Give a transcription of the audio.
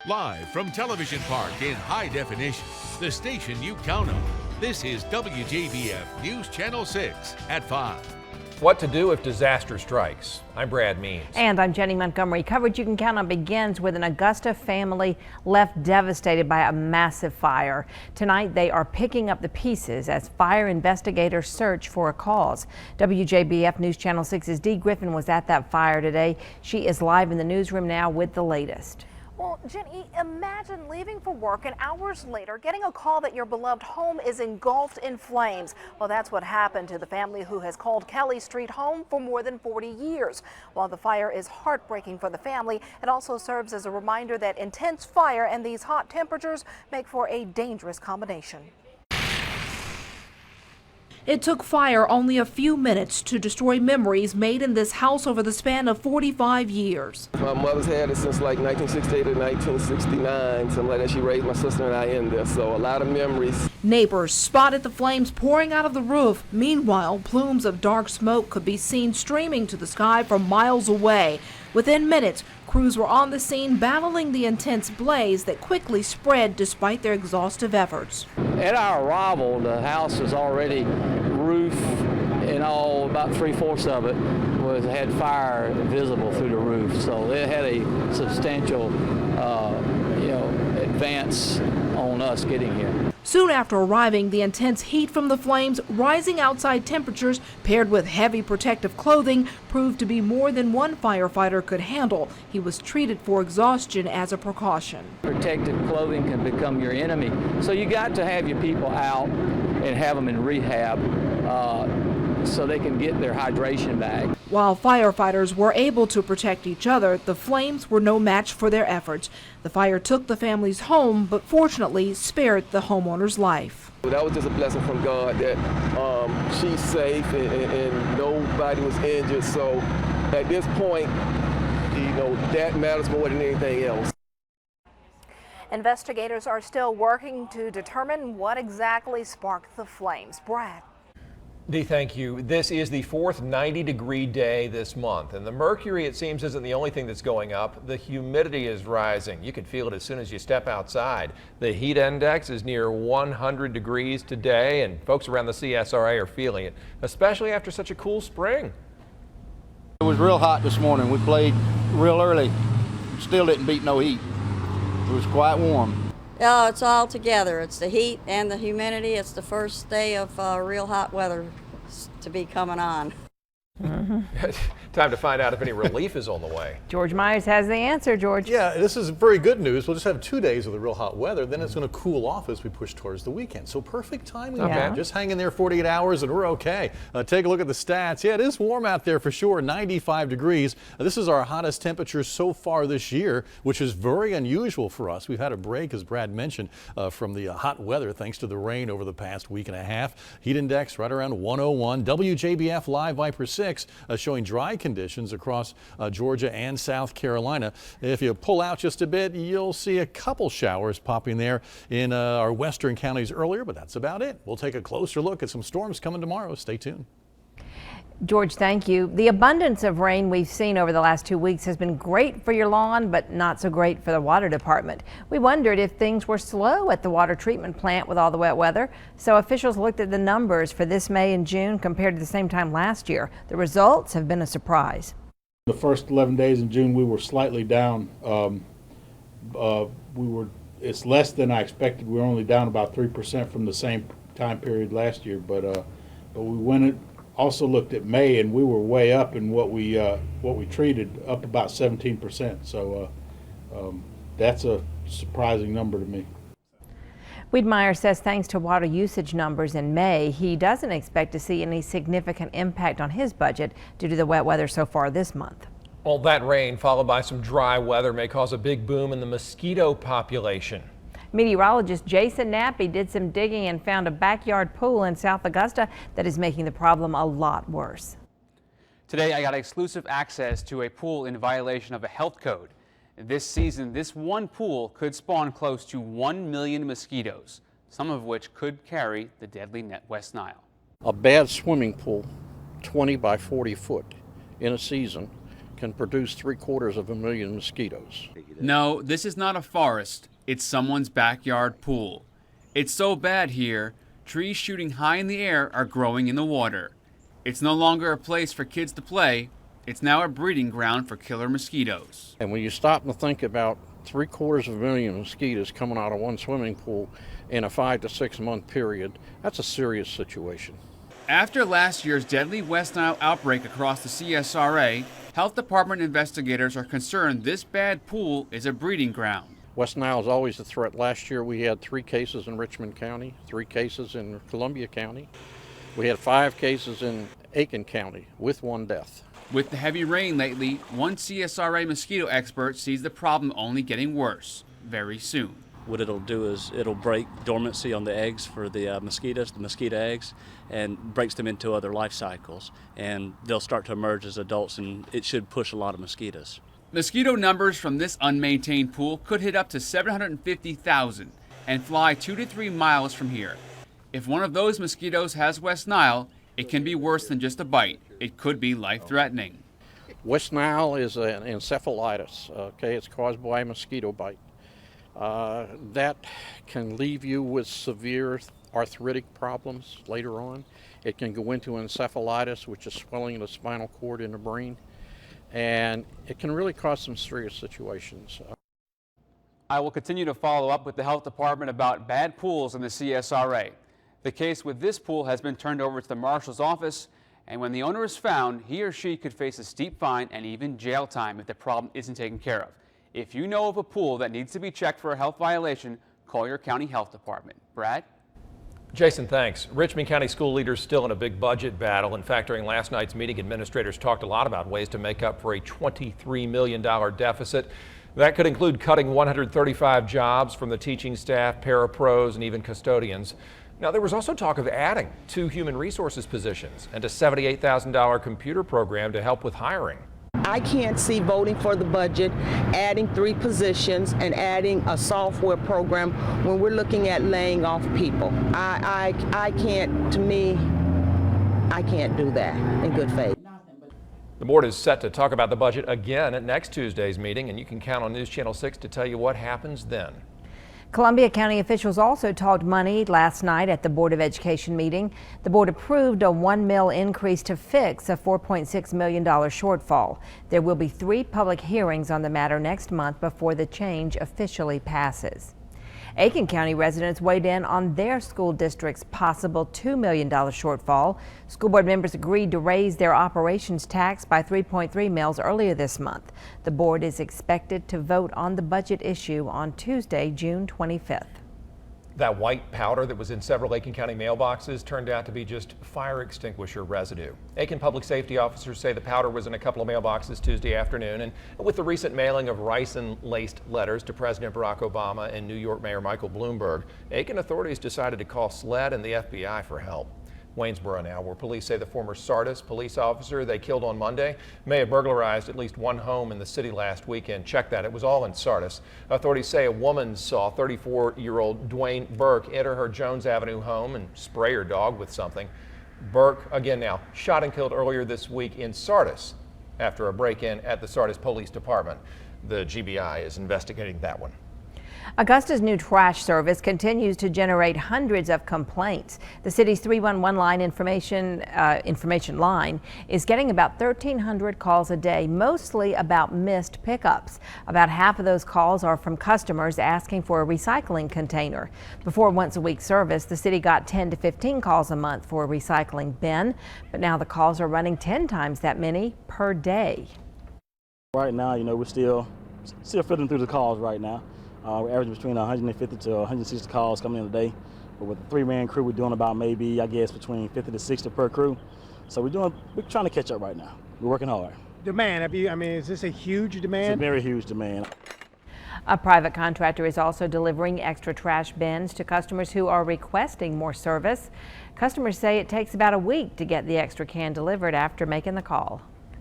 Live from Television Park in high definition, the station you count on. This is WJBF News Channel 6 at 5. What to do if disaster strikes. I'm Brad Means. And I'm Jenny Montgomery. Coverage you can count on begins with an Augusta family left devastated by a massive fire. Tonight they are picking up the pieces as fire investigators search for a cause. WJBF News Channel 6's Dee Griffin was at that fire today. She is live in the newsroom now with the latest. Well, Jenny, imagine leaving for work and hours later getting a call that your beloved home is engulfed in flames. Well, that's what happened to the family who has called Kelly Street home for more than 40 years. While the fire is heartbreaking for the family, it also serves as a reminder that intense fire and these hot temperatures make for a dangerous combination. It took fire only a few minutes to destroy memories made in this house over the span of 45 years. My mother's had it since like 1968 to 1969, something like that. She raised my sister and I in there, so a lot of memories. Neighbors spotted the flames pouring out of the roof. Meanwhile, plumes of dark smoke could be seen streaming to the sky from miles away. Within minutes, crews were on the scene battling the intense blaze that quickly spread despite their exhaustive efforts. At our arrival, the house was already roof and all, about 3/4 of it had fire visible through the roof. So it had a substantial, advance on us getting here. Soon after arriving, the intense heat from the flames, rising outside temperatures paired with heavy protective clothing proved to be more than one firefighter could handle. He was treated for exhaustion as a precaution. Protective clothing can become your enemy. So you got to have your people out and have them in rehab so they can get their hydration back. While firefighters were able to protect each other, the flames were no match for their efforts. The fire took the family's home, but fortunately spared the homeowner's life. That was just a blessing from God that she's safe and nobody was injured. So at this point, that matters more than anything else. Investigators are still working to determine what exactly sparked the flames. Brad. Dee, thank you. This is the fourth 90-degree day this month, and the mercury, it seems, isn't the only thing that's going up. The humidity is rising. You can feel it as soon as you step outside. The heat index is near 100 degrees today, and folks around the CSRA are feeling it, especially after such a cool spring. It was real hot this morning. We played real early. Still didn't beat no heat. It was quite warm. Oh, it's all together. It's the heat and the humidity. It's the first day of real hot weather to be coming on. Time to find out if any relief is on the way. George Myers has the answer, George. Yeah, this is very good news. We'll just have 2 days of the real hot weather. Then it's going to cool off as we push towards the weekend. So perfect timing. Okay. Just hang in there 48 hours and we're okay. Take a look at the stats. Yeah, it is warm out there for sure. 95 degrees. This is our hottest temperature so far this year, which is very unusual for us. We've had a break, as Brad mentioned, from the hot weather thanks to the rain over the past week and a half. Heat index right around 101. WJBF Live Viper 6 showing dry conditions across Georgia and South Carolina. If you pull out just a bit, you'll see a couple showers popping there in our western counties earlier, but that's about it. We'll take a closer look at some storms coming tomorrow. Stay tuned. George, thank you. The abundance of rain we've seen over the last 2 weeks has been great for your lawn, but not so great for the water department. We wondered if things were slow at the water treatment plant with all the wet weather. So officials looked at the numbers for this May and June compared to the same time last year. The results have been a surprise. The first 11 days in June, we were slightly down. It's less than I expected. We were only down about 3% from the same time period last year, but we also looked at May, and we were way up in what we treated, up about 17%. So that's a surprising number to me. Wiedmeyer says thanks to water usage numbers in May, he doesn't expect to see any significant impact on his budget due to the wet weather so far this month. Well, that rain followed by some dry weather may cause a big boom in the mosquito population. Meteorologist Jason Nappy did some digging and found a backyard pool in South Augusta that is making the problem a lot worse. Today I got exclusive access to a pool in violation of a health code. This season, this one pool could spawn close to 1 million mosquitoes, some of which could carry the deadly West Nile. A bad swimming pool, 20 by 40 foot in a season, can produce 750,000 mosquitoes. No, this is not a forest. It's someone's backyard pool. It's so bad here, trees shooting high in the air are growing in the water. It's no longer a place for kids to play. It's now a breeding ground for killer mosquitoes. And when you stop and think about 750,000 mosquitoes coming out of one swimming pool in a 5 to 6 month period, that's a serious situation. After last year's deadly West Nile outbreak across the CSRA, health department investigators are concerned this bad pool is a breeding ground. West Nile is always a threat. Last year we had 3 cases in Richmond County, 3 cases in Columbia County. We had 5 cases in Aiken County with 1 death. With the heavy rain lately, one CSRA mosquito expert sees the problem only getting worse very soon. What it'll do is it'll break dormancy on the eggs for the mosquitoes, the mosquito eggs, and breaks them into other life cycles. And they'll start to emerge as adults, and it should push a lot of mosquitoes. Mosquito numbers from this unmaintained pool could hit up to 750,000 and fly 2 to 3 miles from here. If one of those mosquitoes has West Nile, it can be worse than just a bite. It could be life-threatening. West Nile is an encephalitis. Okay, it's caused by a mosquito bite. That can leave you with severe arthritic problems later on. It can go into encephalitis, which is swelling of the spinal cord in the brain, and it can really cause some serious situations. I will continue to follow up with the health department about bad pools in the CSRA. The case with this pool has been turned over to the marshal's office, and when the owner is found, he or she could face a steep fine and even jail time if the problem isn't taken care of. If you know of a pool that needs to be checked for a health violation, call your county health department. Brad? Jason, thanks. Richmond County school leaders still in a big budget battle. In fact, during last night's meeting, administrators talked a lot about ways to make up for a $23 million deficit. That could include cutting 135 jobs from the teaching staff, parapros, and even custodians. Now, there was also talk of adding 2 human resources positions and a $78,000 computer program to help with hiring. I can't see voting for the budget, adding 3 positions and adding a software program when we're looking at laying off people. I can't, to me, I can't do that in good faith. The board is set to talk about the budget again at next Tuesday's meeting, and you can count on News Channel 6 to tell you what happens then. Columbia County officials also talked money last night at the Board of Education meeting. The board approved a $1 million increase to fix a $4.6 million shortfall. There will be 3 public hearings on the matter next month before the change officially passes. Aiken County residents weighed in on their school district's possible $2 million shortfall. School board members agreed to raise their operations tax by 3.3 mils earlier this month. The board is expected to vote on the budget issue on Tuesday, June 25th. That white powder that was in several Aiken County mailboxes turned out to be just fire extinguisher residue. Aiken public safety officers say the powder was in a couple of mailboxes Tuesday afternoon, and with the recent mailing of ricin-laced letters to President Barack Obama and New York Mayor Michael Bloomberg, Aiken authorities decided to call SLED and the FBI for help. Waynesboro now, where police say the former Sardis police officer they killed on Monday may have burglarized at least 1 home in the city last weekend. Check that. It was all in Sardis. Authorities say a woman saw 34-year-old Dwayne Burke enter her Jones Avenue home and spray her dog with something. Burke, again now, shot and killed earlier this week in Sardis after a break-in at the Sardis Police Department. The GBI is investigating that one. Augusta's new trash service continues to generate hundreds of complaints. The city's 311 line information line is getting about 1,300 calls a day, mostly about missed pickups. About half of those calls are from customers asking for a recycling container. Before once-a-week service, the city got 10 to 15 calls a month for a recycling bin, but now the calls are running 10 times that many per day. Right now, we're still filtering through the calls right now. We're averaging between 150 to 160 calls coming in a day. But with the 3-man crew, we're doing about maybe, between 50 to 60 per crew. So we're trying to catch up right now. We're working hard. Demand, is this a huge demand? It's a very huge demand. A private contractor is also delivering extra trash bins to customers who are requesting more service. Customers say it takes about a week to get the extra can delivered after making the call.